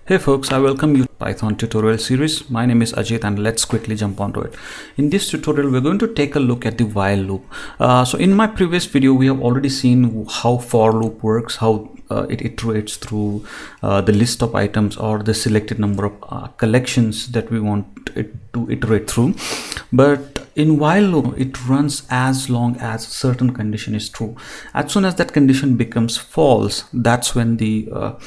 Hey folks, I welcome you to Python tutorial series. My name is Ajit and let's quickly jump onto it. In this tutorial, we're going to take a look at the while loop. So in my previous video, we have already seen how for loop works, how it iterates through the list of items or the selected number of collections that we want it to iterate through. But in while loop, it runs as long as a certain condition is true. As soon as that condition becomes false, that's when the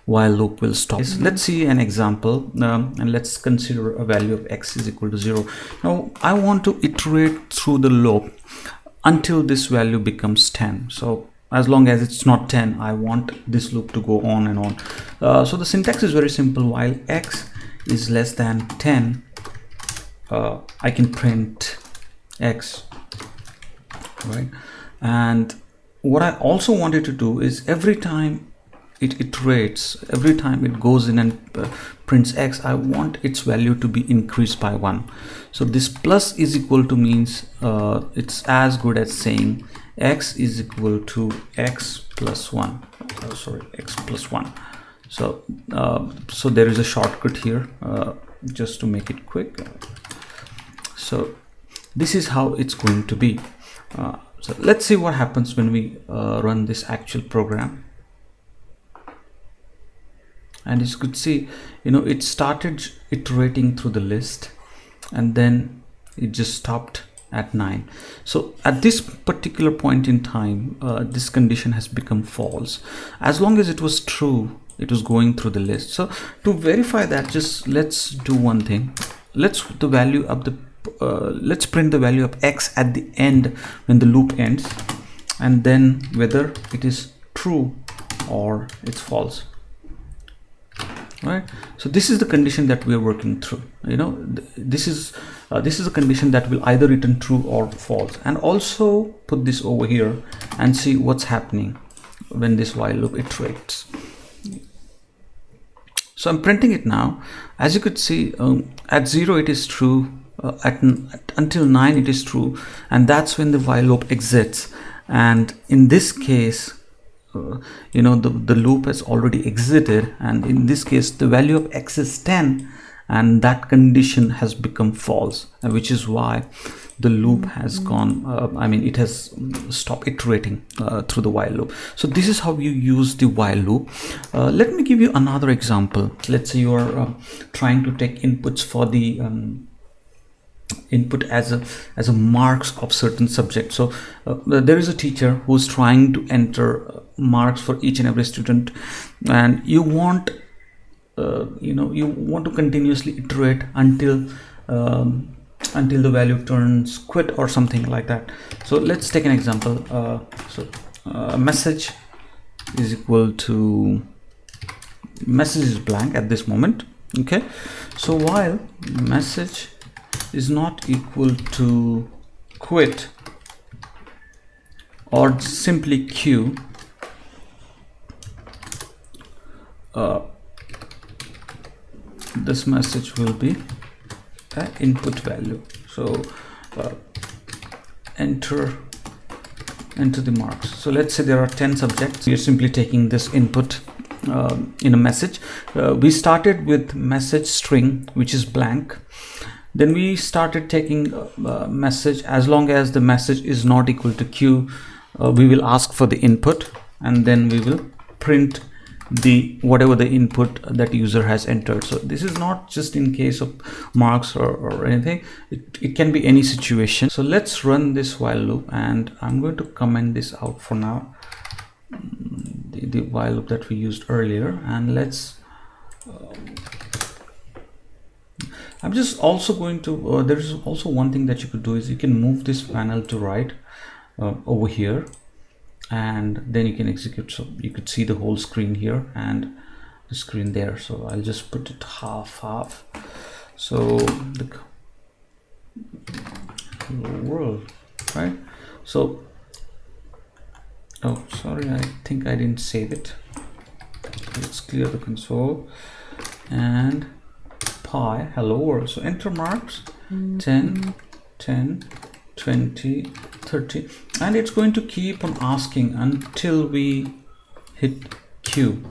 while loop will stop. Let's see an example and let's consider a value of x is equal to 0. Now I want to iterate through the loop until this value becomes 10. So as long as it's not 10, I want this loop to go on and on. So the syntax is very simple. While x is less than 10, I can print x, right? And what I also wanted to do is every time it iterates, every time it goes in and prints x, I want its value to be increased by 1. So this plus is equal to means it's as good as saying x is equal to x plus 1. X plus 1. So so there is a shortcut here just to make it quick. So this is how it's going to be. So let's see what happens when we run this actual program. And as you could see, it started iterating through the list and then it just stopped at 9. So at this particular point in time, this condition has become false. As long as it was true, it was going through the list. So to verify that, just let's do one thing. Let's print the value of x at the end when the loop ends, and then whether it is true or it's false. Right, so this is the condition that we are working through. This is a condition that will either return true or false. And also put this over here and see what's happening when this while loop iterates. So I'm printing it now. As you could see, at 0 it is true, until 9 it is true, and that's when the while loop exits. And in this case, the loop has already exited, and in this case the value of x is 10 and that condition has become false, which is why the loop has gone it has stopped iterating through the while loop. So this is how you use the while loop. Let me give you another example. Let's say you are trying to take inputs for the input as a marks of certain subject. So there is a teacher who's trying to enter marks for each and every student, and you want to continuously iterate until the value turns quit or something like that. So let's take an example. Message is equal to message is blank at this moment. Okay, so while message is not equal to quit or simply q, this message will be an input value. So enter the marks. So let's say there are 10 subjects. We are simply taking this input in a message. We started with message string, which is blank. Then we started taking message. As long as the message is not equal to q, we will ask for the input, and then we will print whatever the input that user has entered. So this is not just in case of marks or anything. It can be any situation. So let's run this while loop, and I'm going to comment this out for now, the while loop that we used earlier. And let's I'm just also going to there is also one thing that you could do is you can move this panel to right over here, and then you can execute. So you could see the whole screen here and the screen there. So I'll just put it half. So the hello world, right? So oh sorry, I think I didn't save it. Let's clear the console and hello world. So enter marks 10, 10, 20, 30, and it's going to keep on asking until we hit Q.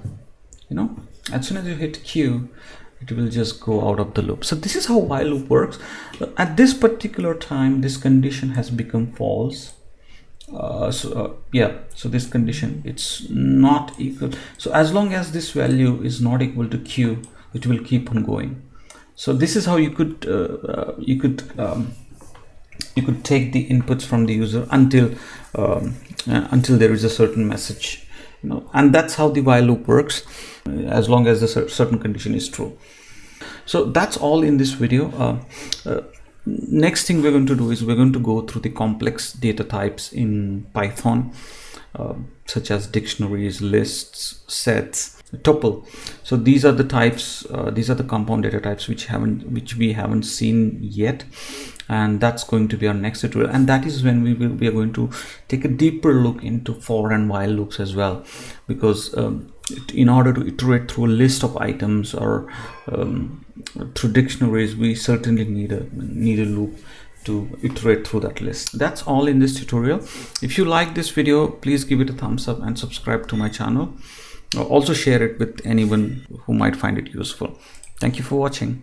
As soon as you hit Q, it will just go out of the loop. So this is how while loop works. At this particular time, this condition has become false. So this condition, it's not equal. So as long as this value is not equal to Q, it will keep on going. So this is how you could take the inputs from the user until there is a certain message, and that's how the while loop works, as long as the certain condition is true. So that's all in this video. Next thing we're going to do is we're going to go through the complex data types in Python, such as dictionaries, lists, sets, tuple. So these are the types, these are the compound data types which we haven't seen yet, and that's going to be our next tutorial. And that is when we are going to take a deeper look into for and while loops as well, because in order to iterate through a list of items or through dictionaries, we certainly need a loop to iterate through that list. That's all in this tutorial. If you like this video, please give it a thumbs up and subscribe to my channel. Also share it with anyone who might find it useful. Thank you for watching.